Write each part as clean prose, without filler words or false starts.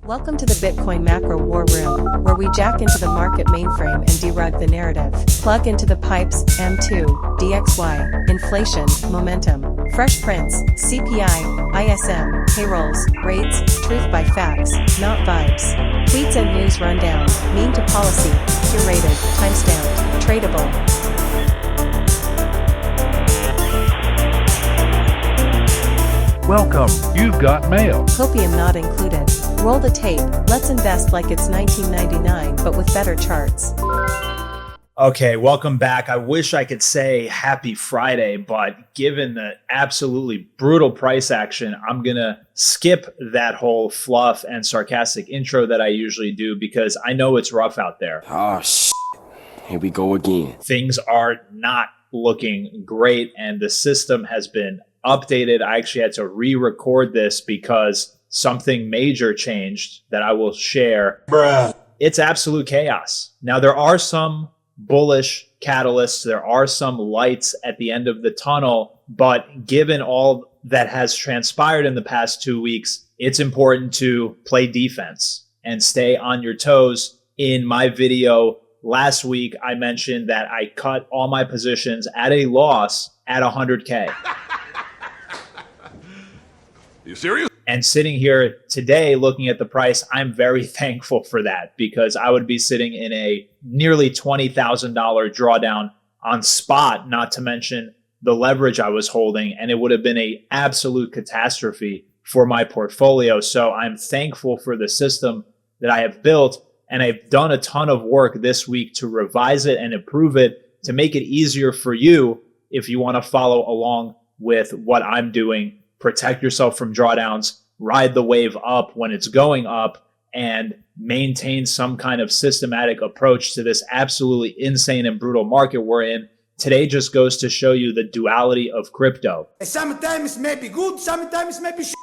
Welcome to the Bitcoin Macro War Room, where we jack into the market mainframe and derug the narrative. Plug into the pipes, M2, DXY, inflation, momentum, fresh prints, CPI, ISM, payrolls, rates, truth by facts, not vibes. Tweets and news rundown, meme to policy, curated, timestamped, tradable. Welcome, you've got mail. Copium not included. Roll the tape, let's invest like it's 1999, but with better charts. Okay, welcome back. I wish I could say happy Friday, but given the absolutely brutal price action, I'm going to skip that whole fluff and sarcastic intro that I usually do because I know it's rough out there. Oh, here we go again. Things are not looking great, and the system has been updated. I actually had to re-record this because something major changed that I will share. Bruh. It's absolute chaos. Now, there are some bullish catalysts. There are some lights at the end of the tunnel. But given all that has transpired in the past 2 weeks, it's important to play defense and stay on your toes. In my video last week, I mentioned that I cut all my positions at a loss at 100K. You serious? And sitting here today looking at the price, I'm very thankful for that because I would be sitting in a nearly $20,000 drawdown on spot, not to mention the leverage I was holding, and it would have been an absolute catastrophe for my portfolio. So I'm thankful for the system that I have built, and I've done a ton of work this week to revise it and improve it to make it easier for you if you want to follow along with what I'm doing. Protect yourself from drawdowns, ride the wave up when it's going up, and maintain some kind of systematic approach to this absolutely insane and brutal market we're in. Today just goes to show you the duality of crypto. Sometimes it may be good, sometimes it may be shit.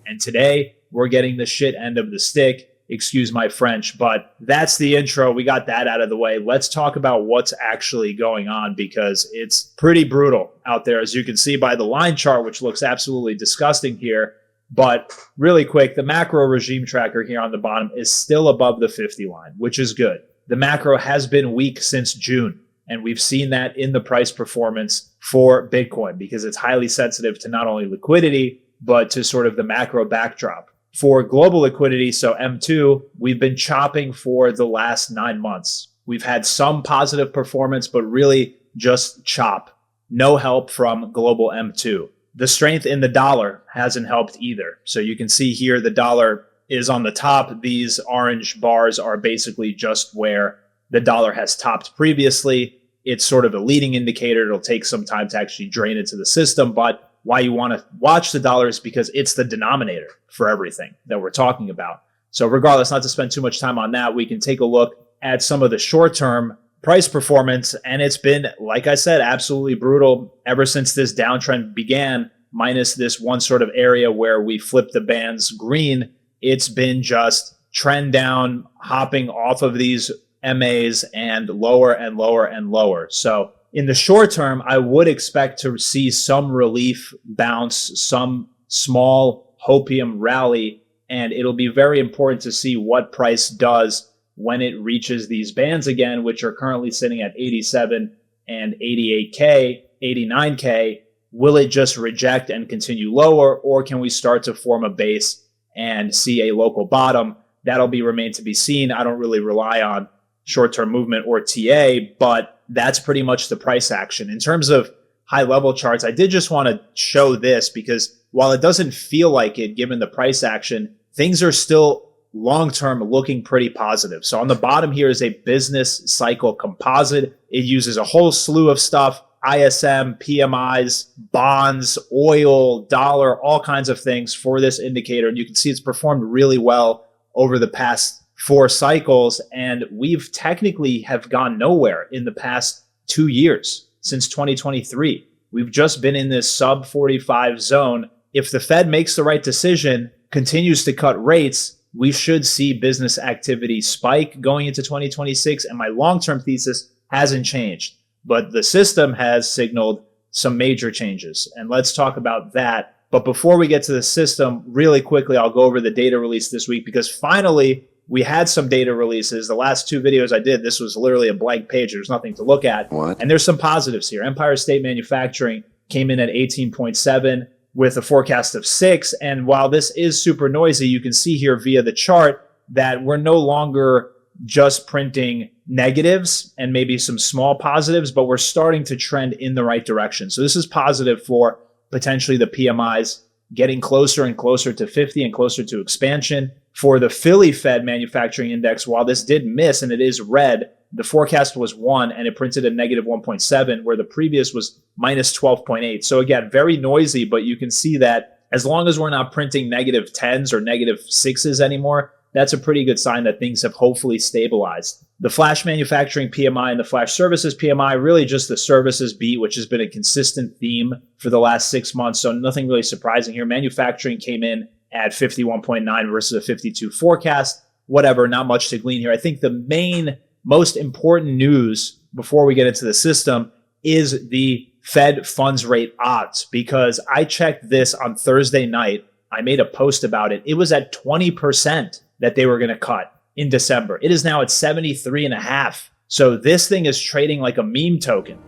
And today we're getting the shit end of the stick. Excuse my French, but that's the intro. We got that out of the way. Let's talk about what's actually going on because it's pretty brutal out there, as you can see by the line chart, which looks absolutely disgusting here. But really quick, the macro regime tracker here on the bottom is still above the 50 line, which is good. The macro has been weak since June, and we've seen that in the price performance for Bitcoin because it's highly sensitive to not only liquidity, but to sort of the macro backdrop. For global liquidity, so M2, we've been chopping for the last 9 months. We've had some positive performance, but really just chop. No help from global M2. The strength in the dollar hasn't helped either. So you can see here the dollar is on the top. These orange bars are basically just where the dollar has topped previously. It's sort of a leading indicator. It'll take some time to actually drain into the system, but why you want to watch the dollar is because it's the denominator for everything that we're talking about. So regardless, not to spend too much time on that, we can take a look at some of the short-term price performance. And it's been, like I said, absolutely brutal ever since this downtrend began, minus this one sort of area where we flipped the bands green. It's been just trend down, hopping off of these MAs and lower and lower and lower. So in the short term, I would expect to see some relief bounce, some small hopium rally, and it'll be very important to see what price does when it reaches these bands again, which are currently sitting at 87 and 88K, 89K. Will it just reject and continue lower, or can we start to form a base and see a local bottom? That'll be remain to be seen. I don't really rely on short-term movement or TA, but that's pretty much the price action. In terms of high-level charts, I did just want to show this because while it doesn't feel like it given the price action, things are still long-term looking pretty positive. So on the bottom here is a business cycle composite. It uses a whole slew of stuff, ISM, PMIs, bonds, oil, dollar, all kinds of things for this indicator. And you can see it's performed really well over the past 4 cycles, and we've technically have gone nowhere in the past 2 years since 2023. We've just been in this sub 45 zone. If the Fed makes the right decision, continues to cut rates, we should see business activity spike going into 2026. And my long-term thesis hasn't changed, but the system has signaled some major changes. And let's talk about that But before we get to the system, really quickly, I'll go over the data release this week because finally we had some data releases. The last two videos I did, this was literally a blank page. There's nothing to look at. What? And there's some positives here. Empire State Manufacturing came in at 18.7 with a forecast of 6. And while this is super noisy, you can see here via the chart that we're no longer just printing negatives and maybe some small positives, but we're starting to trend in the right direction. So this is positive for potentially the PMIs getting closer and closer to 50 and closer to expansion. For the Philly Fed Manufacturing Index, while this did miss and it is red, the forecast was 1 and it printed a negative 1.7, where the previous was minus 12.8. So again, very noisy, but you can see that as long as we're not printing negative 10s or negative 6s anymore, that's a pretty good sign that things have hopefully stabilized. The Flash Manufacturing PMI and the Flash Services PMI, really just the services beat, which has been a consistent theme for the last 6 months. So nothing really surprising here. Manufacturing came in at 51.9 versus a 52 forecast. Whatever, not much to glean here. I think the main, most important news before we get into the system is the Fed funds rate odds, because I checked this on Thursday night. I made a post about it. It was at 20% that they were going to cut in December. It is now at 73.5. So this thing is trading like a meme token.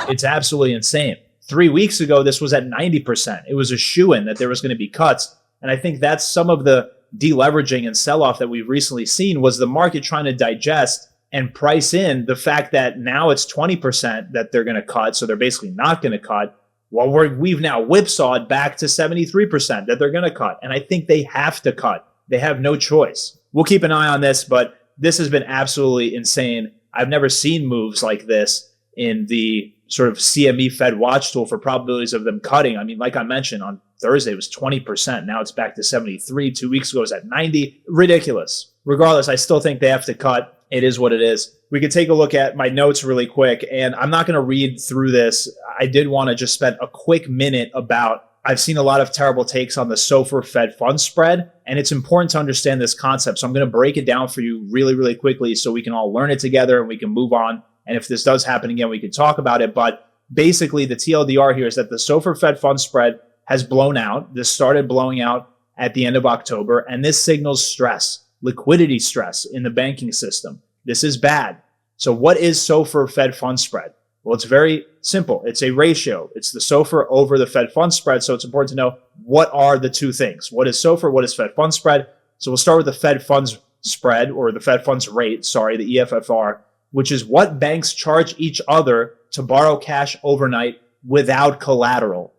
It's absolutely insane. 3 weeks ago, this was at 90%. It was a shoo-in that there was going to be cuts. And I think that's some of the deleveraging and sell-off that we've recently seen, was the market trying to digest and price in the fact that now it's 20% that they're going to cut. So they're basically not going to cut. Well, we've now whipsawed back to 73% that they're going to cut. And I think they have to cut. They have no choice. We'll keep an eye on this, but this has been absolutely insane. I've never seen moves like this in the sort of CME Fedwatch tool for probabilities of them cutting. I mean, like I mentioned, on Thursday it was 20%. Now it's back to 73. 2 weeks ago it was at 90. Ridiculous. Regardless, I still think they have to cut. It is what it is. We could take a look at my notes really quick, and I'm not going to read through this. I did want to just spend a quick minute about, I've seen a lot of terrible takes on the SOFR-Fed Funds spread, and it's important to understand this concept. So I'm going to break it down for you really, really quickly so we can all learn it together and we can move on. And if this does happen again, we can talk about it. But basically, the TLDR here is that the SOFR-Fed Funds spread has blown out. This started blowing out at the end of October, and this signals stress, liquidity stress in the banking system. This is bad. So what is SOFR-Fed Funds spread? Well, it's very simple. It's a ratio. It's the SOFR over the Fed Funds spread. So it's important to know, what are the two things? What is SOFR? What is Fed Funds spread? So we'll start with the Fed Funds spread, or the Fed Funds rate, the EFFR, which is what banks charge each other to borrow cash overnight without collateral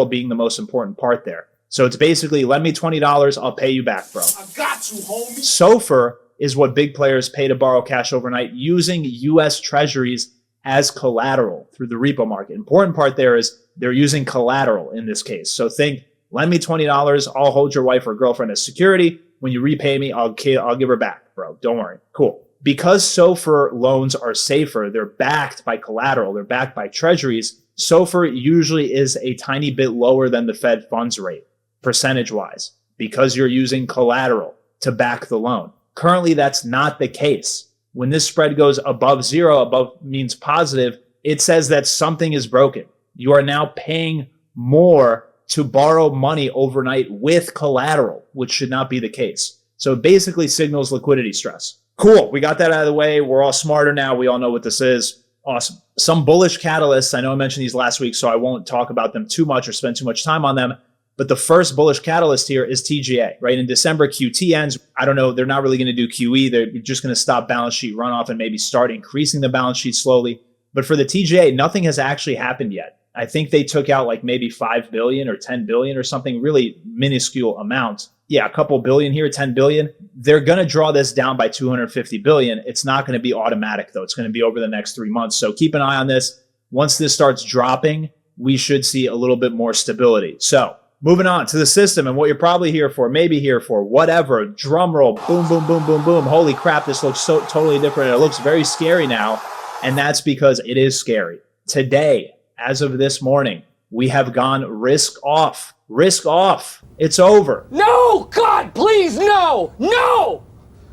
being the most important part there. So it's basically, lend me $20, I'll pay you back, bro. I got you, homie. SOFR is what big players pay to borrow cash overnight using U.S. Treasuries as collateral through the repo market. Important part there is they're using collateral in this case. So think, lend me $20, I'll hold your wife or girlfriend as security. When you repay me, I'll give her back, bro. Don't worry. Cool. Because SOFR loans are safer, they're backed by collateral, they're backed by treasuries, SOFR usually is a tiny bit lower than the Fed funds rate, percentage-wise, because you're using collateral to back the loan. Currently, that's not the case. When this spread goes above zero, above means positive, it says that something is broken. You are now paying more to borrow money overnight with collateral, which should not be the case. So it basically signals liquidity stress. Cool. We got that out of the way. We're all smarter now. We all know what this is. Awesome. Some bullish catalysts. I know I mentioned these last week, so I won't talk about them too much or spend too much time on them. But the first bullish catalyst here is TGA, right? In December, QT ends. I don't know. They're not really going to do QE. They're just going to stop balance sheet runoff and maybe start increasing the balance sheet slowly. But for the TGA, nothing has actually happened yet. I think they took out like maybe 5 billion or 10 billion or something, really minuscule amount. Yeah, a couple billion here, 10 billion. They're going to draw this down by 250 billion. It's not going to be automatic, though. It's going to be over the next 3 months. So keep an eye on this. Once this starts dropping, we should see a little bit more stability. So moving on to the system and what you're probably here for, maybe here for, whatever. Drum roll, boom, boom, boom, boom, boom. Holy crap, this looks so totally different. It looks very scary now, and that's because it is scary. Today, as of this morning, we have gone risk off. Risk off. It's over. No! God, please, no! No!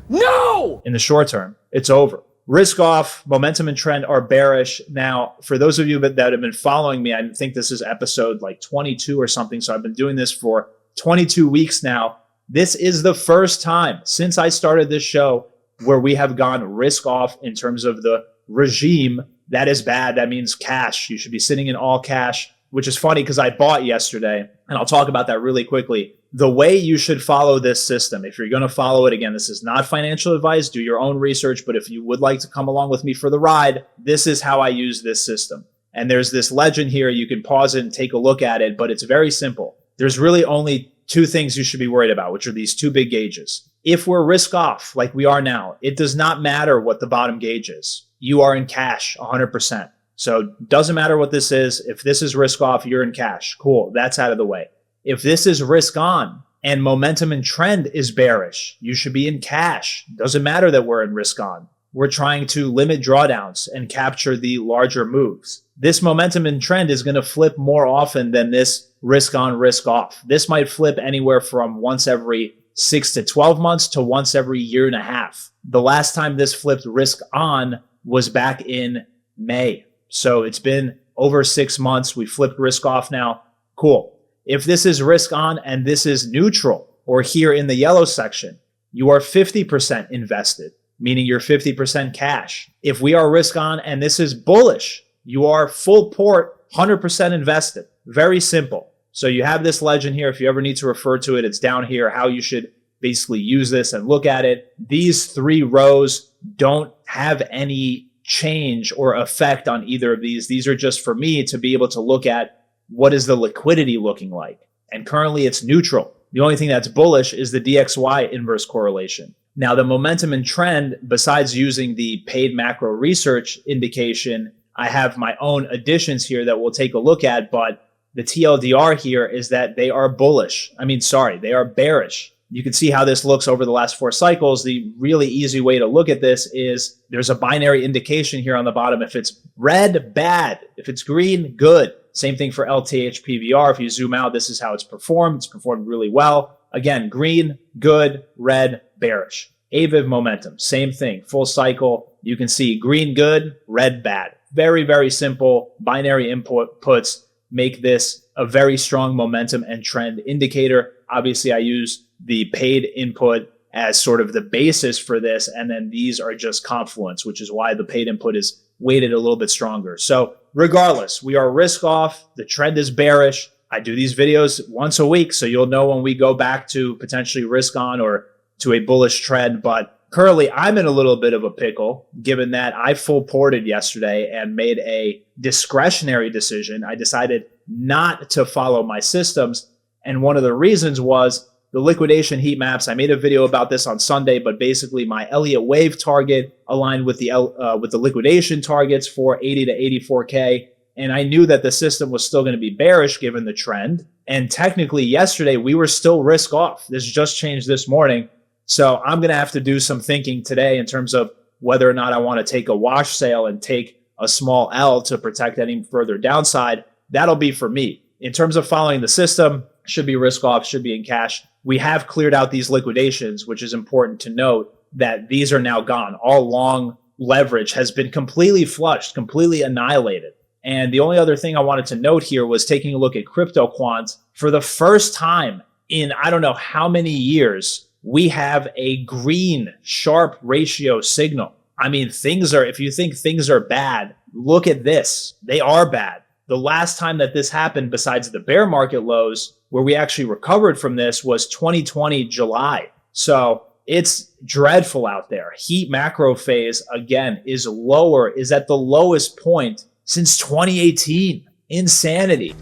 No! In the short term, it's over. risk off, momentum and trend are bearish. Now, for those of you that have been following me, I think this is episode like 22 or something. So I've been doing this for 22 weeks now. This is the first time since I started this show where we have gone risk off in terms of the regime. That is bad. That means cash. You should be sitting in all cash, which is funny because I bought yesterday, and I'll talk about that really quickly. The way you should follow this system, if you're going to follow it, again, this is not financial advice. Do your own research. But if you would like to come along with me for the ride, this is how I use this system. And there's this legend here. You can pause it and take a look at it, but it's very simple. There's really only two things you should be worried about, which are these two big gauges. If we're risk off like we are now, it does not matter what the bottom gauge is. You are in cash 100%. So doesn't matter what this is. If this is risk off, you're in cash. Cool. That's out of the way. If this is risk on and momentum and trend is bearish, you should be in cash. Doesn't matter that we're in risk on. We're trying to limit drawdowns and capture the larger moves. This momentum and trend is going to flip more often than this risk on, risk off. This might flip anywhere from once every 6 to 12 months to once every year and a half. The last time this flipped risk on was back in May. So it's been over 6 months. We flipped risk off now. Cool. If this is risk on and this is neutral, or here in the yellow section, you are 50% invested, meaning you're 50% cash. If we are risk on and this is bullish, you are full port, 100% invested. Very simple. So you have this legend here. If you ever need to refer to it, it's down here, how you should basically use this and look at it. These three rows don't have any change or effect on either of these. These are just for me to be able to look at what is the liquidity looking like. And currently it's neutral. The only thing that's bullish is the DXY inverse correlation. Now the momentum and trend, besides using the paid macro research indication, I have my own additions here that we'll take a look at, but the TLDR here is that they are bullish. They are bearish. You can see how this looks over the last 4 cycles. The really easy way to look at this is there's a binary indication here on the bottom. If it's red, bad. If it's green, good. Same thing for LTH PVR. If you zoom out, this is how it's performed. It's performed really well. Again, green, good, red, bearish. AVIV momentum, same thing. Full cycle. You can see green, good, red, bad. Very, very simple. Binary inputs make this a very strong momentum and trend indicator. Obviously, I use the paid input as sort of the basis for this. And then these are just confluence, which is why the paid input is weighted a little bit stronger. So regardless, we are risk off. The trend is bearish. I do these videos once a week, so you'll know when we go back to potentially risk on or to a bullish trend. But currently, I'm in a little bit of a pickle, given that I full ported yesterday and made a discretionary decision. I decided not to follow my systems. And one of the reasons was the liquidation heat maps. I made a video about this on Sunday, but basically my Elliott wave target aligned with the liquidation targets for 80 to 84K. And I knew that the system was still going to be bearish given the trend. And technically yesterday we were still risk off. This just changed this morning. So I'm going to have to do some thinking today in terms of whether or not I want to take a wash sale and take a small L to protect any further downside. That'll be for me. In terms of following the system, should be risk off, should be in cash. We have cleared out these liquidations, which is important to note that these are now gone. All long leverage has been completely flushed, completely annihilated. And the only other thing I wanted to note here was taking a look at crypto quants. For the first time in I don't know how many years, we have a green Sharpe ratio signal. If you think things are bad, look at this. They are bad. The last time that this happened, besides the bear market lows, where we actually recovered from this, was 2020 July. So it's dreadful out there. Heat macro phase, again, is at the lowest point since 2018. Insanity.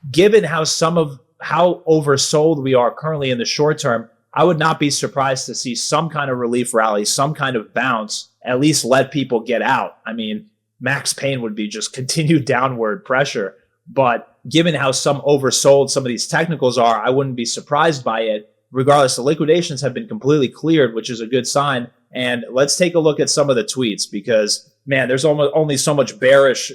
Given how oversold we are currently in the short term, I would not be surprised to see some kind of relief rally, some kind of bounce, at least let people get out. Max pain would be just continued downward pressure. But given how some oversold some of these technicals are, I wouldn't be surprised by it. Regardless, the liquidations have been completely cleared, which is a good sign. And let's take a look at some of the tweets because, man, there's only so much bearish,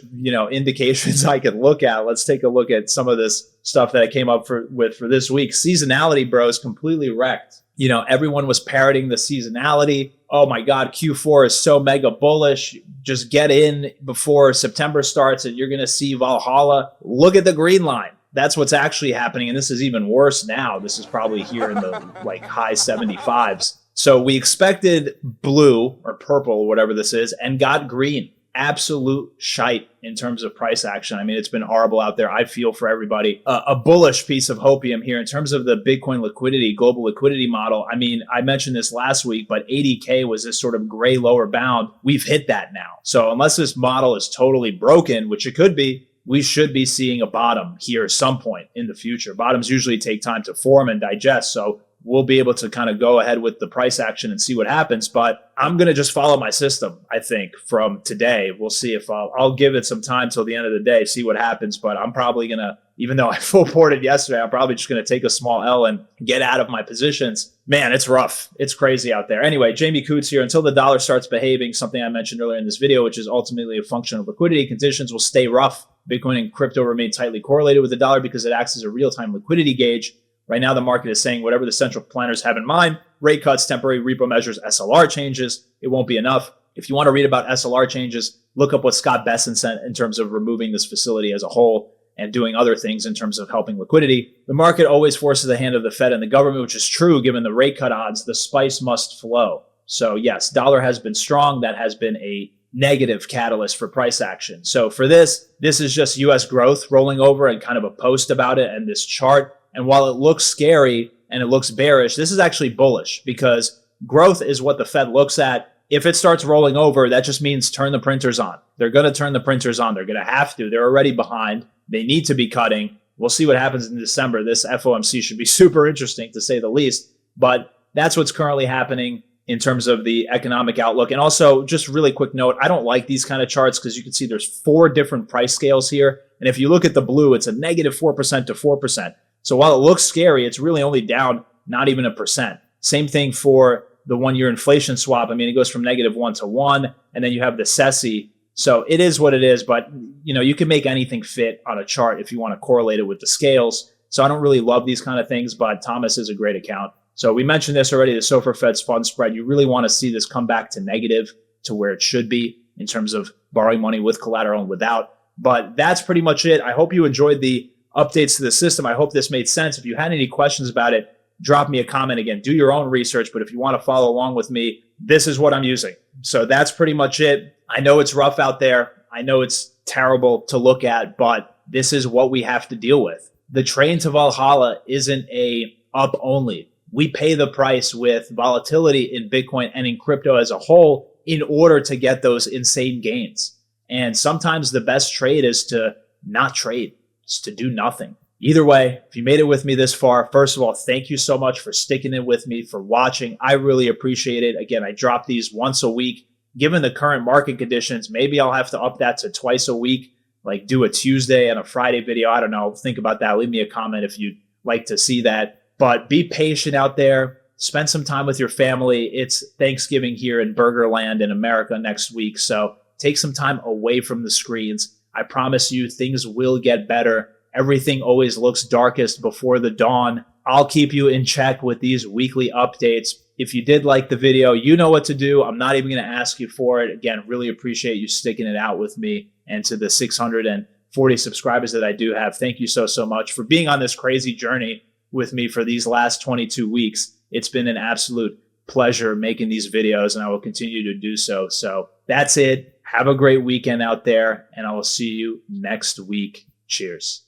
indications I can look at. Let's take a look at some of this stuff that I came up with for this week. Seasonality, bro, is completely wrecked. Everyone was parroting the seasonality oh my God, Q4 is so mega bullish. Just get in before September starts and you're going to see Valhalla. Look at the green line. That's what's actually happening. And this is even worse now. This is probably here in the like high 75s. So we expected blue or purple or whatever this is and got green. Absolute shite in terms of price action. I mean, it's been horrible out there. I feel for everybody. A bullish piece of hopium here in terms of the Bitcoin liquidity, global liquidity model. I mean, I mentioned this last week, but 80K was this sort of gray lower bound. We've hit that now. So unless this model is totally broken, which it could be, we should be seeing a bottom here at some point in the future. Bottoms usually take time to form and digest. So we'll be able to kind of go ahead with the price action and see what happens. But I'm going to just follow my system, I think, from today. We'll see if I'll give it some time till the end of the day, see what happens. But I'm probably going to, even though I full ported yesterday, I'm probably just going to take a small L and get out of my positions. Man, it's rough. It's crazy out there. Anyway, Jamie Coots here. Until the dollar starts behaving, something I mentioned earlier in this video, which is ultimately a function of liquidity, conditions will stay rough. Bitcoin and crypto remain tightly correlated with the dollar because it acts as a real-time liquidity gauge. Right now, the market is saying whatever the central planners have in mind, rate cuts, temporary repo measures, SLR changes, it won't be enough. If you want to read about SLR changes, look up what Scott Besson said in terms of removing this facility as a whole and doing other things in terms of helping liquidity. The market always forces the hand of the Fed and the government, which is true given the rate cut odds. The spice must flow. So yes, dollar has been strong. That has been a negative catalyst for price action. So for this is just US growth rolling over and kind of a post about it and this chart. And while it looks scary and it looks bearish, this is actually bullish because growth is what the Fed looks at. If it starts rolling over, that just means turn the printers on. They're going to turn the printers on. They're going to have to. They're already behind. They need to be cutting. We'll see what happens in December. This FOMC should be super interesting to say the least. But that's what's currently happening in terms of the economic outlook. And also, just really quick note, I don't like these kind of charts because you can see there's 4 different price scales here. And if you look at the blue, it's a negative 4% to 4%. So while it looks scary, it's really only down not even 1%. Same thing for the 1-year inflation swap. I mean, it goes from -1 to 1, and then you have the SESI. So it is what it is, but you can make anything fit on a chart if you want to correlate it with the scales. So I don't really love these kind of things, but Thomas is a great account. So we mentioned this already, the SOFR-Fed Funds spread. You really want to see this come back to negative to where it should be in terms of borrowing money with collateral and without. But that's pretty much it. I hope you enjoyed the updates to the system. I hope this made sense. If you had any questions about it, drop me a comment. Again, do your own research, but if you want to follow along with me, this is what I'm using. So that's pretty much it. I know it's rough out there. I know it's terrible to look at, but this is what we have to deal with. The train to Valhalla isn't a up only. We pay the price with volatility in Bitcoin and in crypto as a whole in order to get those insane gains. And sometimes the best trade is to not trade. Is to do nothing. Either way, if you made it with me this far, first of all, thank you so much for sticking it with me, for watching. I really appreciate it. Again, I drop these once a week. Given the current market conditions, maybe I'll have to up that to twice a week, like do a Tuesday and a Friday video. I don't know. Think about that. Leave me a comment if you'd like to see that. But be patient out there. Spend some time with your family. It's Thanksgiving here in Burgerland in America next week. So take some time away from the screens. I promise you things will get better. Everything always looks darkest before the dawn. I'll keep you in check with these weekly updates. If you did like the video, you know what to do. I'm not even going to ask you for it. Again, really appreciate you sticking it out with me. And to the 640 subscribers that I do have, thank you so much for being on this crazy journey with me for these last 22 weeks. It's been an absolute pleasure making these videos, and I will continue to do so. So that's it. Have a great weekend out there, and I will see you next week. Cheers.